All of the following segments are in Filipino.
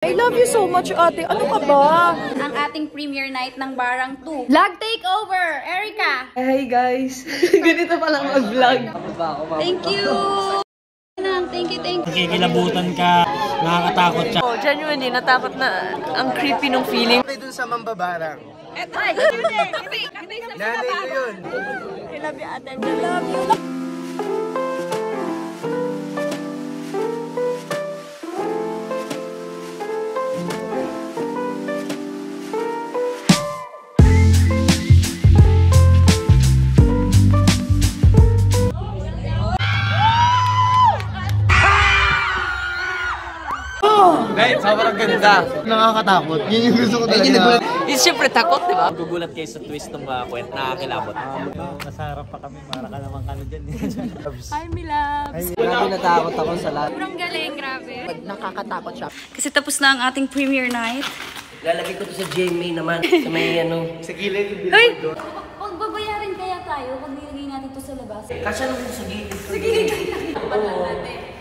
I love you so much, ate. Ano ka ba? Ang ating premiere night ng Barang 2. Vlog takeover! Erica! Hey guys, ganito palang mag-vlog. Thank you! Thank you. Nakikilabutan ka, nakakatakot siya. Oh, genuinely, natakot na ang creepy nung feeling. May dun sa Mambabarang. Eto, yun eh! Nanay ko yun. I love you, ate. I love you. Guys, sobrang ganda. Nakakatakot. Yun yung gusto ko talaga. Siyempre takot, di ba? Gugulat kayo sa twist ng mga kwent, nakakilabot. Nasa harap pa kami, para ka naman kano dyan. Hi, my loves! Grabe natakot ako sa lahat. Sobrang galing, grabe. Nakakatakot siya. Kasi tapos na ang ating premiere night. Lalagay ko to sa GMA naman. Sa may ano. Sa gilid. Hey! Pagbabayarin kaya tayo pag nilagay natin to sa labas. Kasya lang sa gilid. Sa gilid kaya. Oo.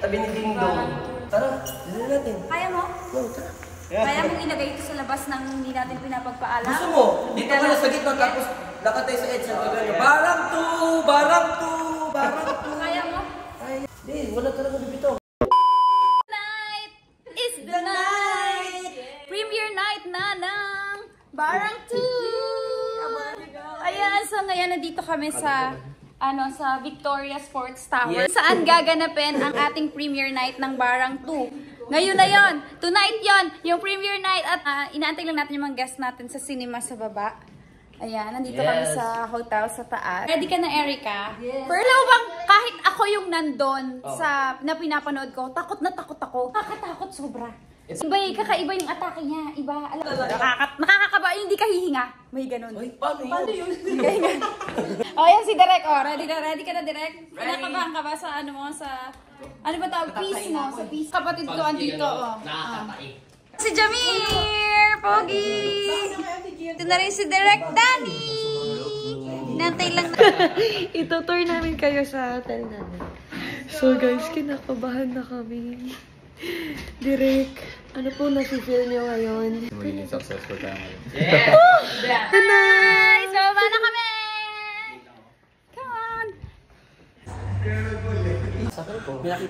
Tabi ni Ding Dong. Tara, dito natin. Kaya mo? Oo, tara. Kaya mo ilagay ito sa labas nang hindi natin pinapagpaalam? Gusto mo? Dito ka sa gitna tapos nakatay sa EDSA. Barang to! Barang to! Barang to! Kaya mo? Ay, di. Wala talaga bibitaw. Night is the night! Premiere night na ng Barang 2! Ayan, so ngayon nandito kami sa sa Victoria Sports Tower. Saan gaganapin ang ating premiere night ng Barang 2. Ngayon na yon, tonight yon, yung premiere night at inaantay lang natin yung mga guests natin sa cinema sa baba. Ayan, nandito kami sa hotel sa taas. Ready ka na, Erica? Yes. Pero alam mo bang kahit ako yung nandun na pinapanood ko, takot na takot ako. Nakakatakot sobra. Kakaiba yung atake niya. Iba, alam mo, nakakakaba, hindi ka hihinga. May ganun. Ay, paano yun? O, yan si Direk. O, ready ka na, Direk? Kinakabahan ka ba sa ano ba tawag? Peace mo. Sa peace. Kapatid ko, andito. Si Jamir! Pogi! Ito na rin si Direk Danny! Nantay lang na. Itutour namin kayo sa hotel namin. So guys, kinakabahan na kami. Direk, ano po nasi-feel nyo ngayon? Magiging successful tayo ngayon. Yeah! Nice! Bababa na kami! Come on!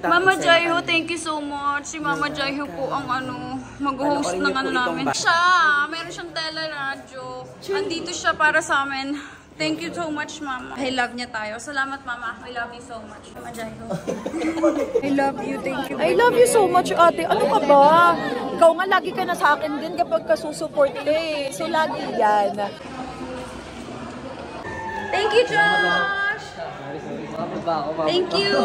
Mama Jaiho, thank you so much. Si Mama Jaiho po ang mag-host ng namin. Meron siyang teleradyo. Andito siya para sa amin. Thank you so much, Mama. I love niya tayo. Salamat, Mama. I love you so much. Mama Jaiho. I love you, thank you. I love you so much, ate. Ano ka ba? Ikaw nga, lagi ka na sa akin din kapag kasusupport ka eh. So, lagi yan. Thank you, Josh! Thank you!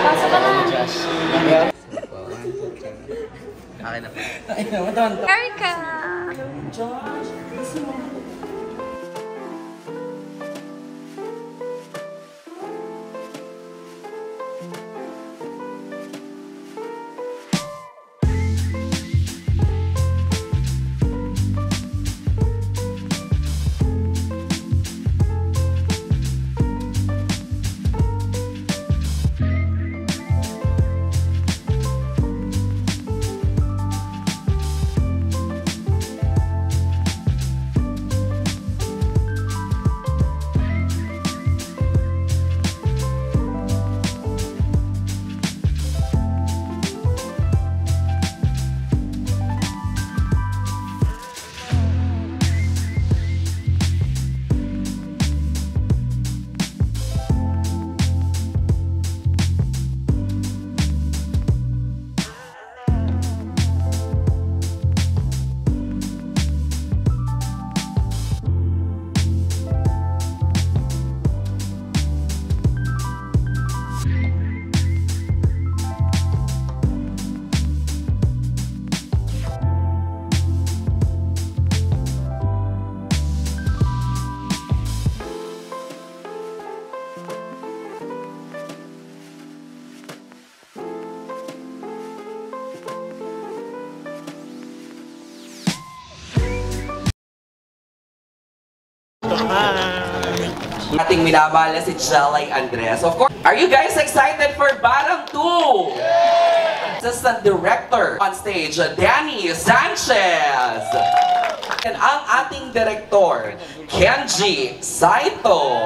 Pasok ka na. Akin na. Erica! Ating minamahal na si Jelay Andres. Of course, are you guys excited for Barang 2? Assistant Director on stage, Danny Sanchez. And ang ating Director, Kenji Saito.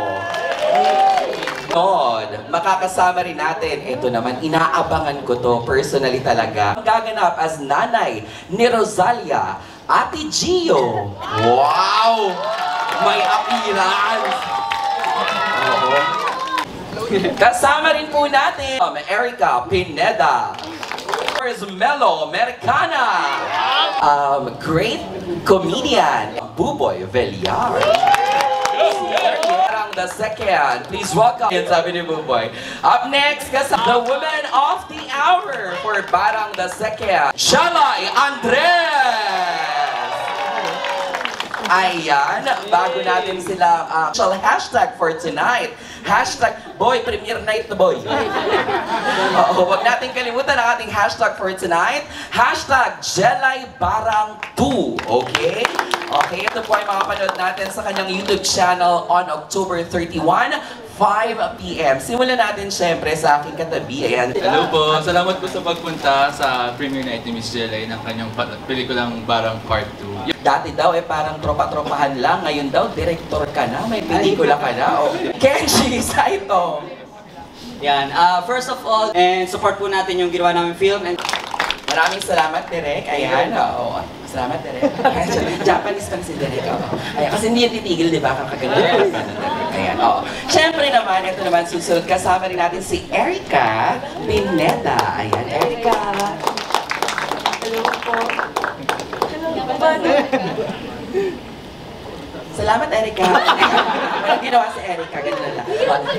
Makakasama rin natin, ito naman, inaabangan ko to personally talaga. Gaganap as nanay ni Rosalia, Ate Gio. Wow! May appearance! Oo. Kasama rin po natin, Erica Pineda. Melo Americana. Great comedian, Buboy Villar. The second, please welcome. Sabi ni Buboy. Up next, the woman of the hour for Barang the Second, Jelay Andres. Ayan, bago natin sila, hashtag for tonight. Hashtag, boy, premiere night na boy. Oo, huwag natin kalimutan ang ating hashtag for tonight. Hashtag Jelay Barang 2. Okay? Okay, ito po ay makapanood natin sa kanyang YouTube channel on October 31, 5 p.m. Simulan natin syempre sa aking katabi. Ayan. Hello po, salamat po sa pagpunta sa premiere night ni Miss Jelay ng kanyang pelikulang Barang Part 2. Dati daw parang tropa-tropahan lang. Ngayon daw, director ka na. May pelikula ka na. Oh. Kenji Saito. Yan. First of all, and support po natin yung ginawa namin film. And maraming salamat, Direk. Ayan. Oo. Salamat, Direk. Japanese pa si Direk. Ayan. Kasi hindi yan titigil, di ba? Kakaganda. Ayan. Oo. Siyempre naman, ito naman susunod. Kasama rin natin si Erica Pineda. Ayan, Erica. Hello po. Salamat, Erica. Walang ginawa si Erica, ganun lang.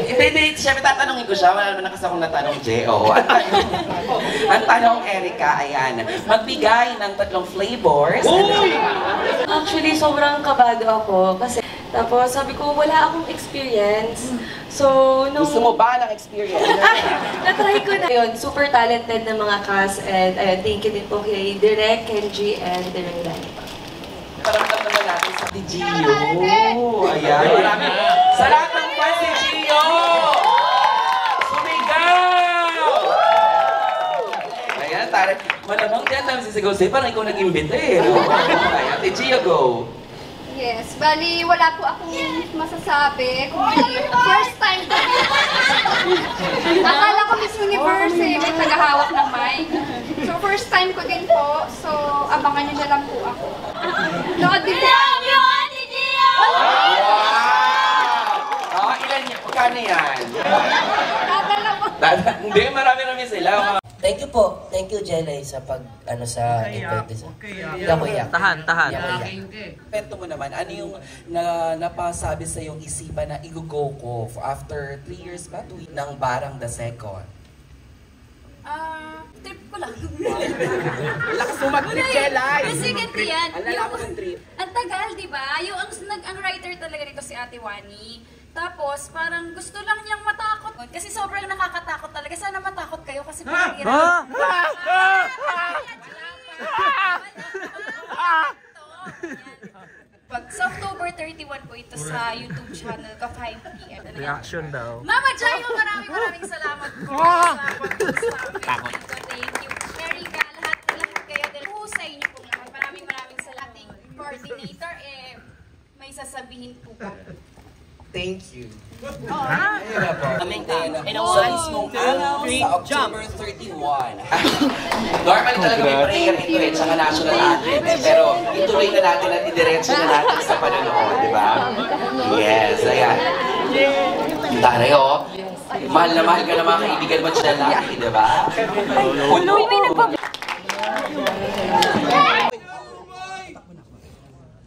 Hindi, siyempre tatanungin ko siya. Wala naman na kasi akong natanong, Jay. Oo. Ang tanong, Erica, ayan. Magbigay ng 3 flavors. Actually, sobrang kabado ako kasi tapos sabi ko, wala akong experience. So, nung... Gusto mo ba ng experience? Na-try ko na yun. Super talented na mga cast and thank you din po kay Direk, Kenji, and Direk Danny. Paramdam naman natin sa Gio. Ayan. Maraming... Sa lahat ng fans si Gio! Sumigaw! Ayan, tari. Malamang dyan namin sisigaw sa'yo. Parang ikaw nag-imbita eh. Ayan, si Gio, go! Yes, bali wala po akong masasabi. Kundi first time ko. Akala ko Miss Universe eh, may tagahawak ng mic. So first time ko din po, so abangan niyo na lang po ako. Nood din po. Love you, Ate Gio! Wow! Ilan niya? Pagkano yan? Dadala po. Hindi, marami-rami sila. Thank you po. Thank you, Jelay, sa sa invite. Tahan. Kwento mo naman, ano yung napasabi sa iyong isipan na i-go ko after 3 years ba? 2 ng Barang the Second? Trip ko lang. Lakas mo mag-trip, Jelay! Kasi ganito yan. Alala ko ng trip. Ang tagal, di ba? Yung ang writer talaga nito si Ate Wani. Tapos, parang gusto lang niyang matakot. Kasi sobrang nakakatakot talaga. Sana matakot kayo kasi parang hirap. Sa October 31 po ito sa YouTube channel ko, 5 p.m. Reaction daw. Mama Jayo, maraming salamat po. Salamat po sa amin. Thank you. Erica, lahat kayo. Husay niyo po naman. Maraming salamat. Coordinator, may sasabihin po po. Thank you. kaming ka. Sa mismong araw sa October 31. Normally talaga may prayer ito tsaka national anthem pero ituloy na natin at idiretso na natin sa panonood, di ba? Yes, ayan. Taray, oh. Mahal na mahal ka na mga kaibigan mo dyan laki, di ba?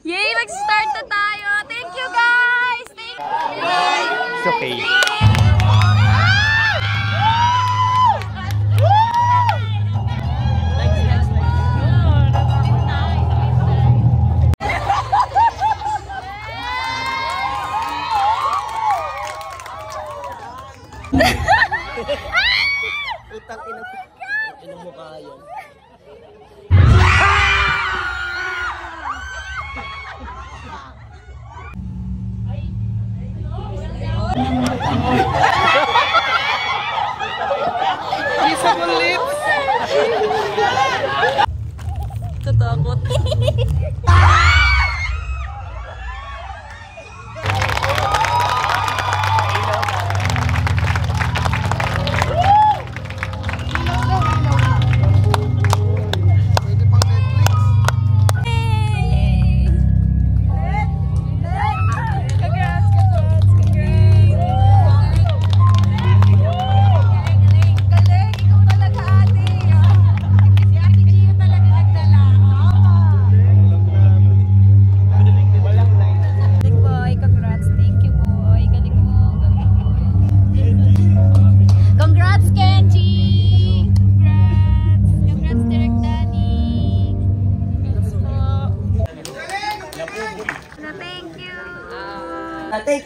Yay! Mag-start na tayo! Thank you, guys! Thank you! It's okay. Utang ina mo kaya. Kissable lips! Tatakot.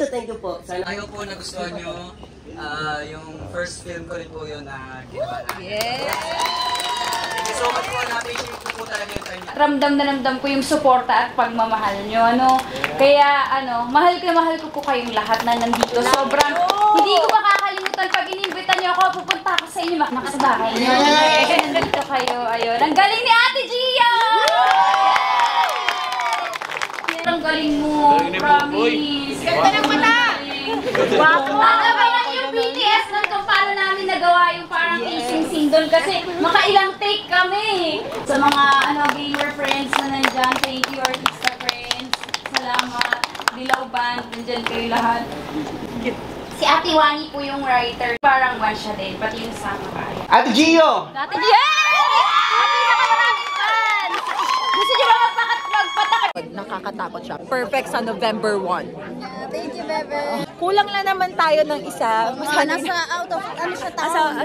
Thank you po. Sana ayaw po nagustuhan nyo. Yung first film ko rin po yun na ginawa natin. Yes! Thank you so much po. Na-appreciate ko po talaga yung time. Ramdam na ramdam ko yung suporta at pagmamahal nyo, ano. Kaya, mahal ko po kayong lahat na nandito. Sobrang, hindi ko makakalimutan pag inimbitan nyo ako, pupunta ako sa inyo, makasabahay nyo. Kasi nandito kayo, ayun. Ang galing ni Ate Gia! Ang galing mo, promise. Ganda ng mata! Nakabay lang yung BTS nun kung paano namin nagawa yung parang kissing scene doon kasi makailang take kami. Sa mga gamer friends na nandyan, thank you, artista friends. Salamat. Dilaw Band, nandyan kayo lahat. Si Ate Wani po yung writer. Parang one siya din, pati yung sama kayo. Ate Gio! Ate Gio! Ate nakamaraming fans! Gusto niyo ba magpatakot? Nakakatakot siya. Perfect sa November 1. Thank you, Bebe. Kulang lang naman tayo ng isa. Nasa out of, siya tao?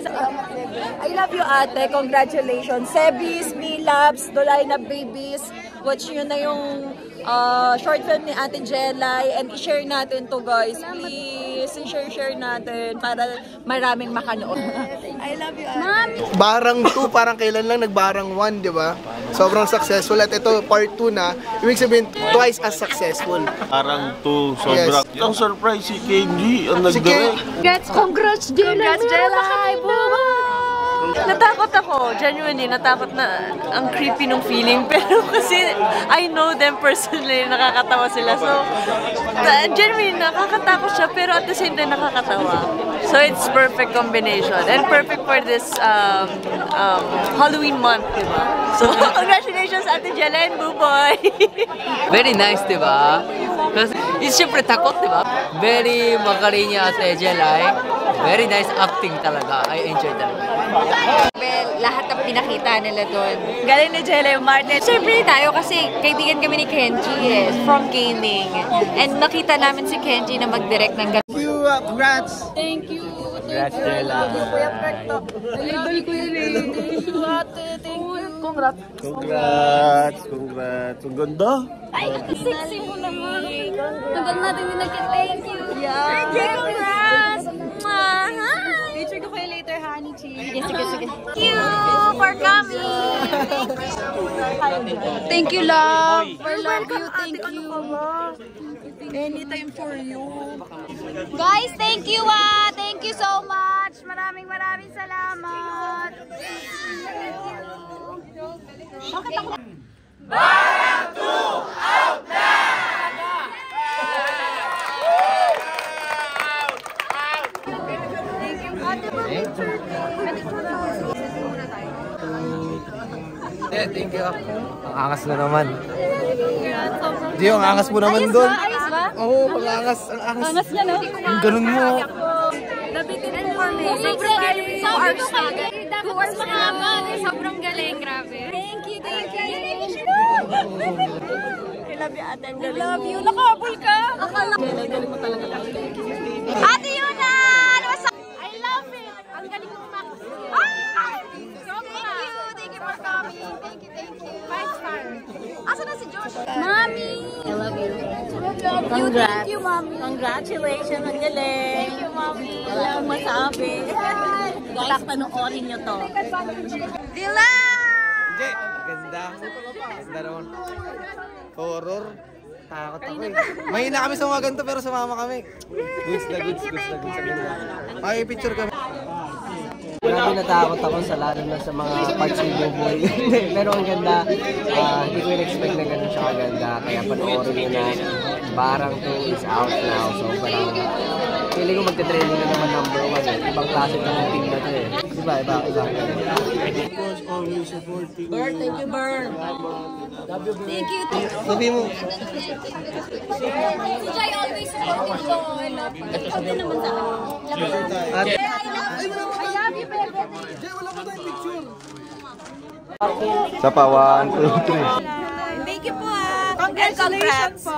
I love you, ate. Congratulations. Sebis, Milabs, Dolay na Babies. Watch nyo na yung short film ni Ate Jelay. And i-share natin to, guys. Please, i-share natin para maraming makanood. I love you, ate. Barang 2, parang kailan lang nagbarang 1, di ba? Sobrang successful. At ito, part 2 na. Ibig sabihin, twice as successful. Parang 2, sobra. Yes. Ang surprise si Kenji, ang nag-direct. Congrats, Jelay! Natakot ako. Genuinely, natakot na ang creepy nung feeling. Pero kasi I know them personally, nakakatawa sila. So, genuinely, nakakatakot siya. Pero at the same time, nakakatawa. So, it's perfect combination. And perfect for this Halloween month, diba? So, congratulations, Ate Jela and Buboy! Very nice, diba? Kasi, siyempre takot, diba? Very magaling niya Ate Jelay. Very nice acting talaga. I enjoy talaga. Well, lahat ng pinakita nila doon. Galing ni Jelay Martin. Siyempre tayo kasi kaibigan kami ni Kenji from gaming. And nakita namin si Kenji na mag-direct ng ganun. Congrats! Thank you. Congrats, Jela. Idol ko yun eh. Thank you, ate. Thank you. Congrats. Congrats. Ang ganda. Ay, sexy mo naman. Tagal natin din nagka-thank you. Yeah. Congrats! Hi! Picture ko kayo later, honey, Chi. Sige. Thank you for coming. Thank you, love. I love you. Thank you. Anytime for you. Guys, thank you Thank you so much. Maraming salamat. Thank you. Bakit ako? Barang 2 out na! Thank you. Ang angas na naman. Gio, ang angas mo naman doon. Ayos ba? Oo, ang angas. Angas niya, no? Ang ganun mo. Nabitin for me. Sobrang 2 hours na. 2 hours mahaba. Sobrang galing, grabe. Thank you. I love you, ate. I love you. Nakahabol ka. Galing mo talaga. Ate Yuna! I love it. Ang galing mo kumakos. Thank you for coming. Thank you. 5 star. Asa na si Josh? Mami! I love you. Thank you, Mami. Congratulations, ang galing. Thank you, Mami. Wala akong masabi. Guys, panoorin nyo to. Dylan! Ganda. Ganda naman. Horror. Natakot ako eh. Mahina kami sa mga ganito pero sumama kami. Goods na goods na goods. Ay, picture kami. Grabe natakot ako sa lalo na sa mga parts ng buboy. Pero ang ganda, hindi ko in-expect na ganun siya kaganda. Kaya panoorin nyo na, Barang 2 is out now. So parang, feeling ko magte-training na naman number 1. Ibang klase ng team na to eh. Diba? Burn, thank you, Burn. Thank you. Sabi mo. Si Jai always supporting ko. Ikaw din naman sa akin. I love you, baby. Jay, wala pa tayong picture. Sa pa, 1, 2, 3. Thank you po Congratulations po.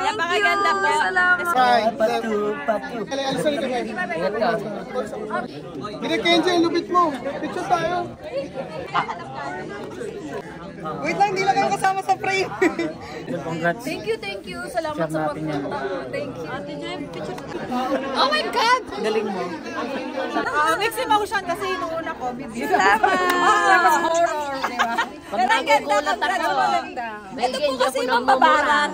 Napakaganda po. Salamat. Hindi, Kenji, lupit mo. Picture tayo. Wait lang, hindi lang kayo kasama sa frame. Congrats. Thank you. Salamat sa pagpunta. Thank you. Ate Jem, picture. Oh my God! Galing mo. Mixed emotion kasi nung una ko, video. Salamat. Tapos horror, di ba? Pero ang ganda, maganda. Ito po kasi yung babaran.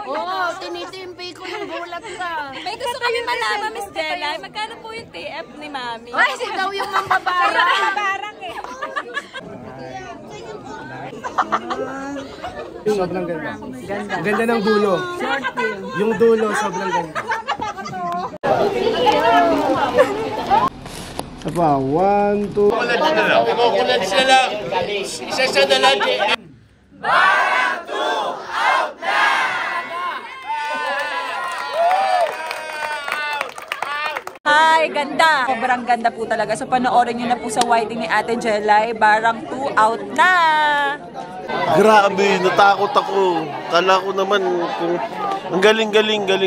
Oo, tinitimpi ko yung gulat ka. May gusto kami malaman, Miss Jelay. Magkano po yung TF ni Mami? Ay, si daw yung mambabarang. Mambabarang eh. Sobrang ganda. Ganda ng dulo. Yung dulo, sobrang ganda. Apa, 1, 2. Kumukulad sila lang. Isa sa dalati. Barang 2 out na! Hi, ganda! Sobrang ganda po talaga. So panoorin nyo na po sa YT ni Ate Jelay. Barang 2 out na! Grabe, natakot ako. Kala ko naman kung ang galing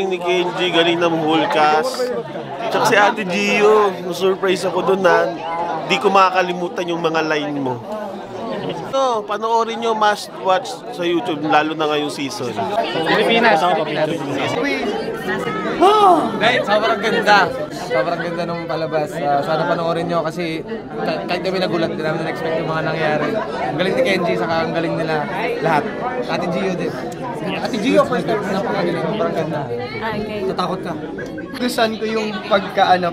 ni Kenji, galing ng whole cast. Tsaka si Ate Gio, na-surprise ako doon na di ko makakalimutan yung mga line mo. So, panoorin nyo, must watch sa YouTube, lalo na ngayong season. Pilipinas. Sobrang ganda. Sobrang ganda nung palabas. Sana panoorin nyo kasi kahit kami nagulat, hindi namin na-expect yung mga nangyari. Ang galing ni Kenji, saka ang galing nila lahat. Ate Gio din. Ate Gio, first time, napakagaling. Sobrang ganda. Tatakot ka. Gustuhan ko yung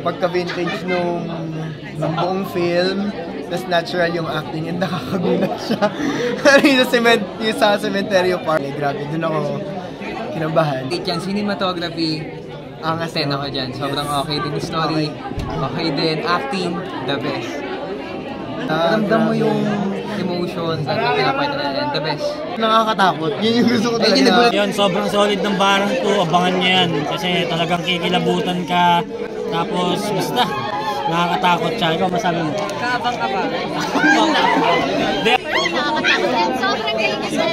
pagka-vintage nung buong film. Tapos natural yung acting and nakakagulat siya. yung sa cementerio park. Grabe, dun ako kinabahan. Yan, cinematography, ang 10 ako dyan. Sobrang okay din story, okay din acting, the best. Ramdam mo yung emotions at pinapakita na yan, the best. Nakakatakot, yun yung gusto ko talaga. Yan, sobrang solid ng Barang 2, abangan nyo yan. Kasi talagang kikilabutan ka. Tapos, basta, nakakatakot siya. Ikaw, masabi mo? Kabang ka ba? Nakakatakot yan. Sobrang galing ka sa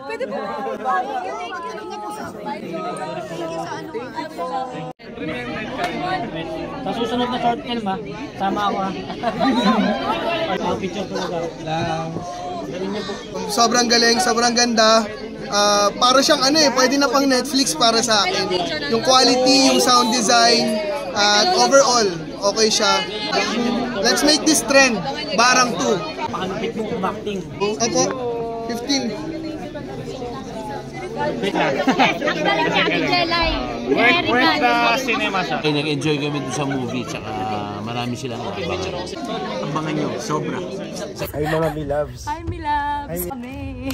Pwede po. Sa susunod na short film ha, sama ako ha. Picture talaga. Sobrang galing, sobrang ganda. Para siyang pwede na pang Netflix para sa akin. Yung quality, yung sound design, at overall, okay siya. Let's make this trend, Barang 2. Pakalupit mo kumakting. Opo, 15. Ang galing niya, Ate Jelay. Worth the cinema siya. Nag-enjoy kami dun sa movie, tsaka marami silang abangan. Abangan nyo, sobra. Ay mga Milabs. Hi, Milabs. Kami.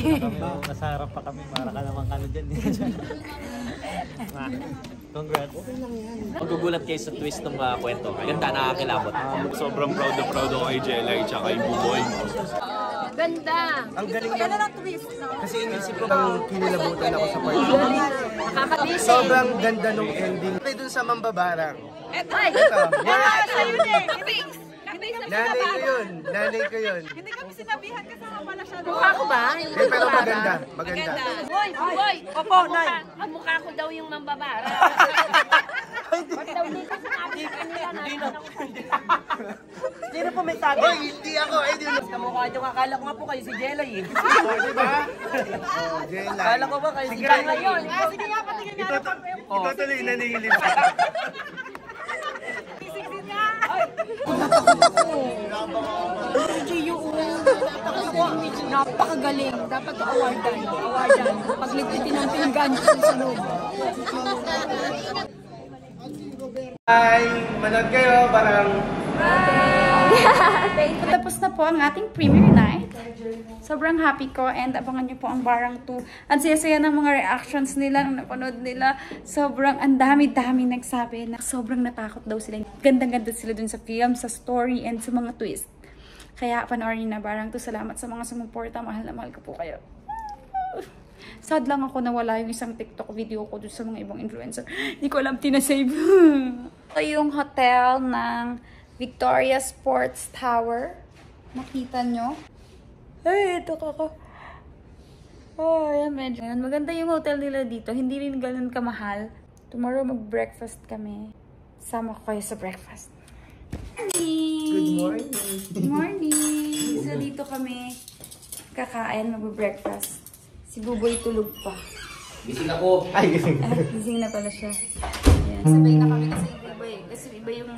Nasa harap pa kami, para ka naman kano dyan. Congrats. Magugulat kayo sa twist ng kwento. Ganda, nakakilabot. Sobrang proud ako kay Jelay, tsaka yung buboy. Ganda. Ang galing Ganda ng twist. kasi inisip ko bang kinilabutan ako sa part. Nakakabisi. Sobrang ganda nung ending. May dun sa Mambabarang. Ito. Sa'yo din. Nanay ko yun. Hindi kami sinabihan kasama pala siya. Mukha ko ba? Pero maganda. Boy. Opo, Nay. Ang mukha ko daw yung mambabara. Ba't daw dito sinabi kanila natin ako. Sino po may sabi? Hoy, hindi ako. Kamukha nyo, akala ko nga po kayo si Jelay eh. Diba? Jelay. Akala ko ba kayo si Jelay eh. Sige nga, patingin nga. Itutuloy na nililip. Gio. napakagaling. Dapat awardan. Pagligpitin ng pinagganyo sa loob. Hi! Manood kayo, parang... Tapos na po ang ating premiere night. Sobrang happy ko and abangan nyo po ang Barang 2. Ang saya-saya ng mga reactions nila nung napanood nila. Sobrang ang dami-dami nagsabi na sobrang natakot daw sila. Gandang-ganda sila dun sa film, sa story, and sa mga twist. Kaya panoorin na Barang 2. Salamat sa mga sumuporta. Mahal na mahal ko po kayo. Sad lang ako na wala yung isang TikTok video ko dun sa mga ibang influencer. Hindi ko alam, tinasave. Ito yung hotel ng Victoria Sports Tower. Nakita nyo? Ay, ito kako. Oh, yan medyo. Maganda yung hotel nila dito. Hindi rin ganun kamahal. Tomorrow mag-breakfast kami. Sama ko kayo sa breakfast. Good morning! Good morning! So dito kami kakain, mag-breakfast. Si Buboy tulog pa. Gising ako. Ay, gising. Gising na pala siya. Ayan, sabay na kami kasi iba eh. Kasi iba yung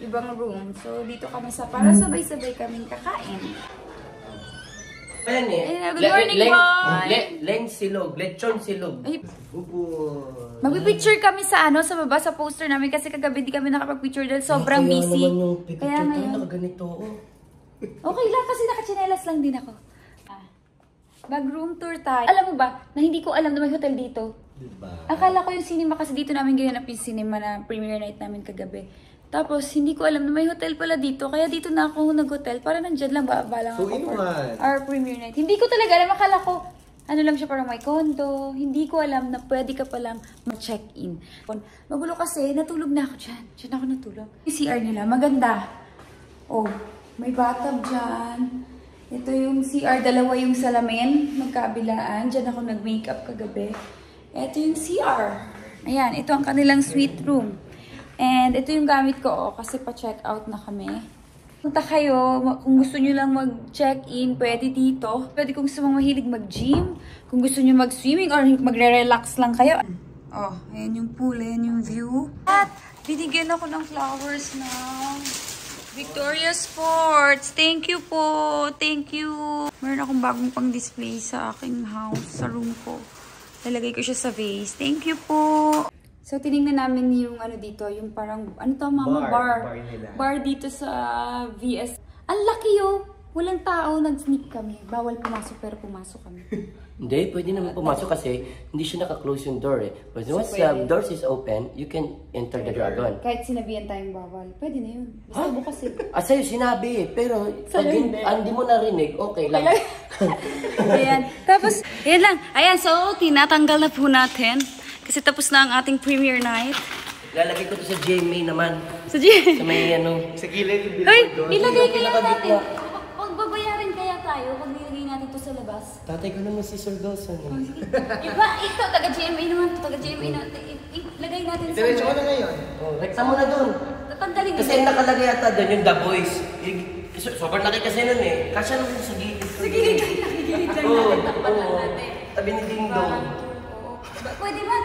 ibang room. So dito kami para sabay-sabay kaming kakain. Good morning, boy! Leng silog. Lechon silog. Magpipicture kami sa sa baba, sa poster namin kasi kagabi di kami nakapag-picture dahil sobrang busy. Kaya ngayon. Okay lang kasi nakachinelas lang din ako. Mag-room tour tayo. Alam mo ba, na hindi ko alam na may hotel dito. Diba? Akala ko yung cinema kasi dito namin ginanap yung cinema na premiere night namin kagabi. Tapos, hindi ko alam na may hotel pala dito. Kaya dito na ako nag-hotel para nandyan lang balang ako for our premiere night. Hindi ko talaga alam. Akala ko, ano lang siya parang may condo. Hindi ko alam na pwede ka palang mag-check-in. Magulo kasi, natulog na ako dyan. Diyan ako natulog. Yung CR nila, maganda. Oh, may bathtub dyan. Ito yung CR, dalawa yung salamin, magkabilaan. Diyan ako nag-makeup kagabi. Ito yung CR. Ayan, ito ang kanilang suite room. And ito yung gamit ko, kasi pa-check out na kami. Punta kayo, kung gusto nyo lang mag-check-in, pwede dito. Pwede kung gusto mong mahilig mag-gym, kung gusto nyo mag-swimming or magre-relax lang kayo. Oh, ayan yung pool, ayan yung view. At binigyan ako ng flowers na Victoria Sports. Thank you po. Thank you. Meron akong bagong pang-display sa aking house, sa room ko. Lalagay ko siya sa vase. Thank you po. So, tinignan namin yung dito, yung parang, mama, bar dito sa VS. Ang laki walang tao, nag-sneak kami. Bawal pumasok, pero pumasok kami. Hindi, pwede naman pumasok kasi hindi siya naka-close yung door eh. But once the doors is open, you can enter the dragon. Kahit sinabihan tayong bawal, pwede na yun. Basta bukas eh. Sa'yo sinabi eh, pero pag hindi mo narinig, okay lang. Ayan. Tapos, ayan lang. Ayan, so, tinatanggal na po natin. Kasi tapos na ang ating premiere night. Lalagay ko to sa GMA naman. Sa GMA? Sa may Sa gilid yung Hoy, ilagay kaya natin. Pagbabayarin kaya tayo pag nilagay natin to sa labas. Tatay ko naman si Sir Dawson. Iba, ito, taga-GMA naman. Taga-GMA natin. Ilagay natin sa... Diretso ko na ngayon. Rekta mo na dun. Tatanggalin kasi yung nakalagay yata dun yung The Boys. Sobrang laki kasi nun eh. Kasya naman sa gilid. Sa gilid lang natin. Takpan lang natin. Tabi ni Ding Dong. Pwede ba?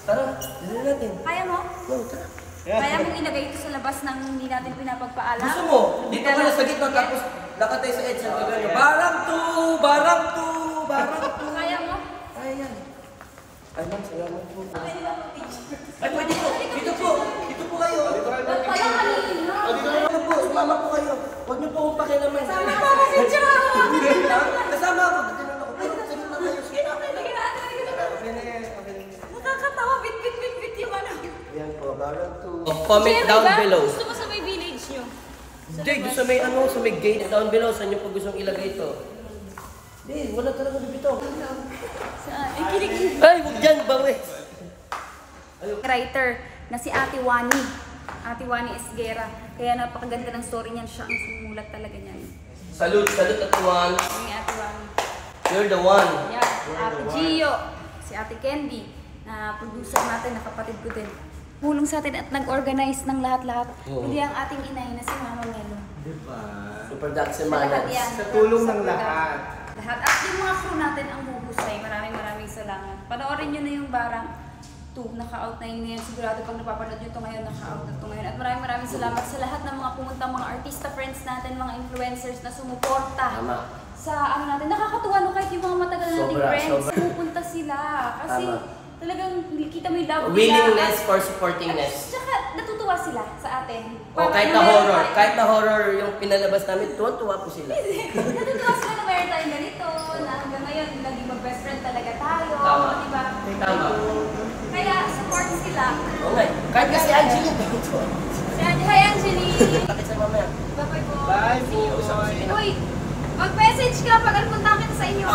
Tara, dito natin. Kaya mo? No, tara. Kaya mong ilagay ito sa labas nang hindi natin pinapagpaalam? Gusto mo? Dito ka na sa gitna tapos nakatay sa EDSA. Barang 2! Barang 2! Barang 2! Kaya mo? Kaya yan. Ay, ma'am, salamat po. Ay, pwede po. Dito po. Dito po kayo. Ba't pala kanina? Dito po. Sumama po kayo. Huwag niyo po akong pakialaman. Sama ako kasi siya! Kasama ako. Dito na ako. Pero sige na kayo. Sige na. Nakakatawa. Bit yung Yan po. Barang 2. Comment down below. Gusto mo sa may village nyo? Hindi, sa may sa may gate down below. Saan niyo po gustong ilagay ito? Hindi, wala talaga dito. Ay, huwag dyan, bawis. Writer na si Ate Wani. Ate Wani Esguera. Kaya napakaganda ng story niyan. Siya ang sumulat talaga niyan. Salute, Ate Wani. Ate Wani. You're the one. Yeah, Ate Gio. Si Ate Candy. Na producer natin, na kapatid ko din. Pulong sa atin at nag-organize ng lahat-lahat. Hindi ang ating inay na si Mama Melo. Diba? Sa production man. Sa tulong ng lahat. Lahat. At yung mga crew natin ang huhusay. Maraming salamat. Panoorin nyo na yung Barang 2. Naka-out na yun ngayon. Sigurado pag napapanood nyo ito ngayon, naka-out na ito ngayon. At maraming salamat sa lahat ng mga pumuntang mga artista friends natin, mga influencers na sumuporta sa ano natin. Nakakatuwa no kahit yung mga matagal nating friends, pumupunta sila. Kasi talagang kita mo yung love nila. Willingness for supportingness. Tsaka natutuwa sila sa atin. O kahit na horror yung pinalabas namin, tuwa po sila. Natutuwa sila na mayroon tayong ganito, na hanggang ngayon, naging mag-best friend talaga tayo. Tama. Diba? Tama. Kaya support sila. Okay. Kahit kasi Angeline. Hi Angeline! Bakit sa mamaya? Bye-bye po. Bye, boy. Uy, mag-message ka pag nagpunta kita sa inyo.